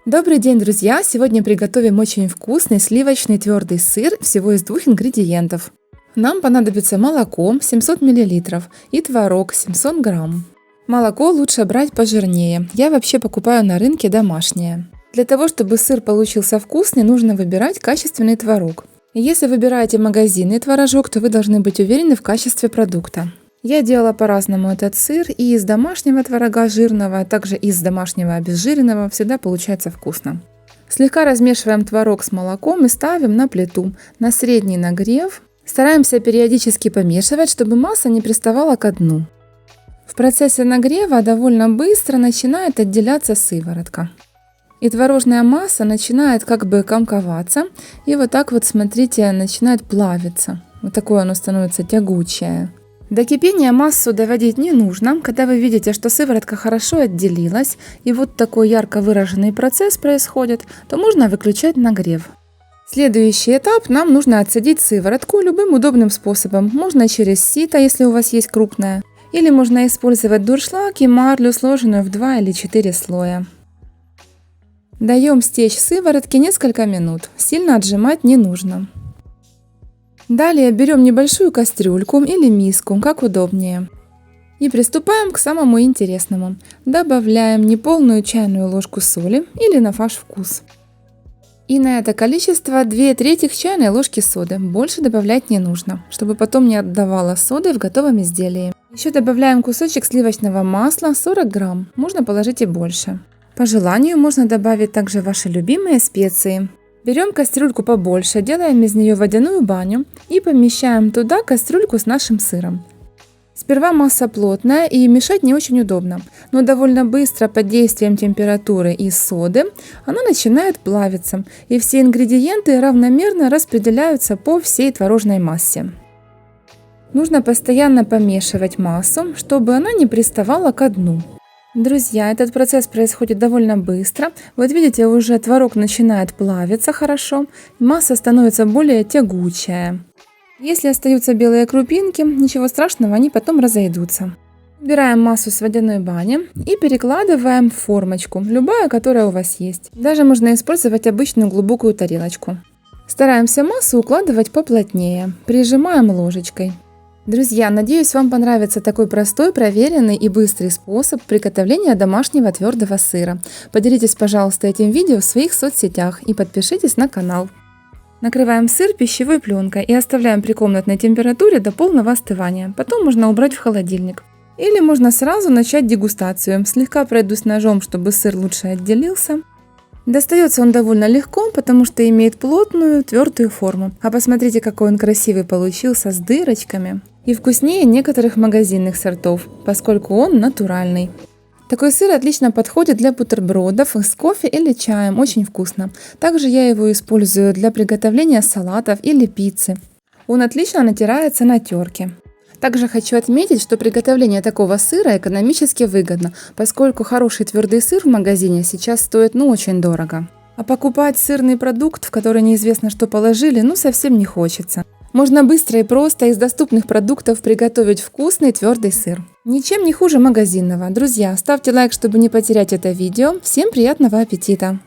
Добрый день, друзья! Сегодня приготовим очень вкусный сливочный твердый сыр всего из двух ингредиентов. Нам понадобится молоко 700 мл и творог 700 грамм. Молоко лучше брать пожирнее, я вообще покупаю на рынке домашнее. Для того, чтобы сыр получился вкусный, нужно выбирать качественный творог. Если выбираете магазинный творожок, то вы должны быть уверены в качестве продукта. Я делала по-разному этот сыр, и из домашнего творога жирного, а также из домашнего обезжиренного, всегда получается вкусно. Слегка размешиваем творог с молоком и ставим на плиту на средний нагрев. Стараемся периодически помешивать, чтобы масса не приставала ко дну. В процессе нагрева довольно быстро начинает отделяться сыворотка. И творожная масса начинает как бы комковаться, и вот так вот, смотрите, начинает плавиться. Вот такое оно становится тягучее. До кипения массу доводить не нужно. Когда вы видите, что сыворотка хорошо отделилась, и вот такой ярко выраженный процесс происходит, то можно выключать нагрев. Следующий этап: нам нужно отцедить сыворотку любым удобным способом. Можно через сито, если у вас есть крупное, или можно использовать дуршлаг и марлю, сложенную в 2 или 4 слоя. Даем стечь сыворотке несколько минут. Сильно отжимать не нужно. Далее берем небольшую кастрюльку или миску, как удобнее. И приступаем к самому интересному. Добавляем неполную чайную ложку соли или на ваш вкус. И на это количество 2/3 чайной ложки соды. Больше добавлять не нужно, чтобы потом не отдавало соды в готовом изделии. Еще добавляем кусочек сливочного масла 40 грамм. Можно положить и больше. По желанию можно добавить также ваши любимые специи. Берем кастрюльку побольше, делаем из нее водяную баню и помещаем туда кастрюльку с нашим сыром. Сперва масса плотная и мешать не очень удобно, но довольно быстро под действием температуры и соды она начинает плавиться, и все ингредиенты равномерно распределяются по всей творожной массе. Нужно постоянно помешивать массу, чтобы она не приставала ко дну. Друзья, этот процесс происходит довольно быстро. Вот видите, уже творог начинает плавиться хорошо, масса становится более тягучая. Если остаются белые крупинки, ничего страшного, они потом разойдутся. Убираем массу с водяной бани и перекладываем в формочку, любая, которая у вас есть. Даже можно использовать обычную глубокую тарелочку. Стараемся массу укладывать поплотнее, прижимаем ложечкой. Друзья, надеюсь, вам понравится такой простой, проверенный и быстрый способ приготовления домашнего твердого сыра. Поделитесь, пожалуйста, этим видео в своих соцсетях и подпишитесь на канал. Накрываем сыр пищевой пленкой и оставляем при комнатной температуре до полного остывания. Потом можно убрать в холодильник. Или можно сразу начать дегустацию. Слегка пройдусь ножом, чтобы сыр лучше отделился. Достается он довольно легко, потому что имеет плотную, твердую форму. А посмотрите, какой он красивый получился, с дырочками. И вкуснее некоторых магазинных сортов, поскольку он натуральный. Такой сыр отлично подходит для бутербродов с кофе или чаем, очень вкусно. Также я его использую для приготовления салатов или пиццы. Он отлично натирается на терке. Также хочу отметить, что приготовление такого сыра экономически выгодно, поскольку хороший твердый сыр в магазине сейчас стоит очень дорого. А покупать сырный продукт, в который неизвестно что положили, совсем не хочется. Можно быстро и просто из доступных продуктов приготовить вкусный твердый сыр. Ничем не хуже магазинного. Друзья, ставьте лайк, чтобы не потерять это видео. Всем приятного аппетита!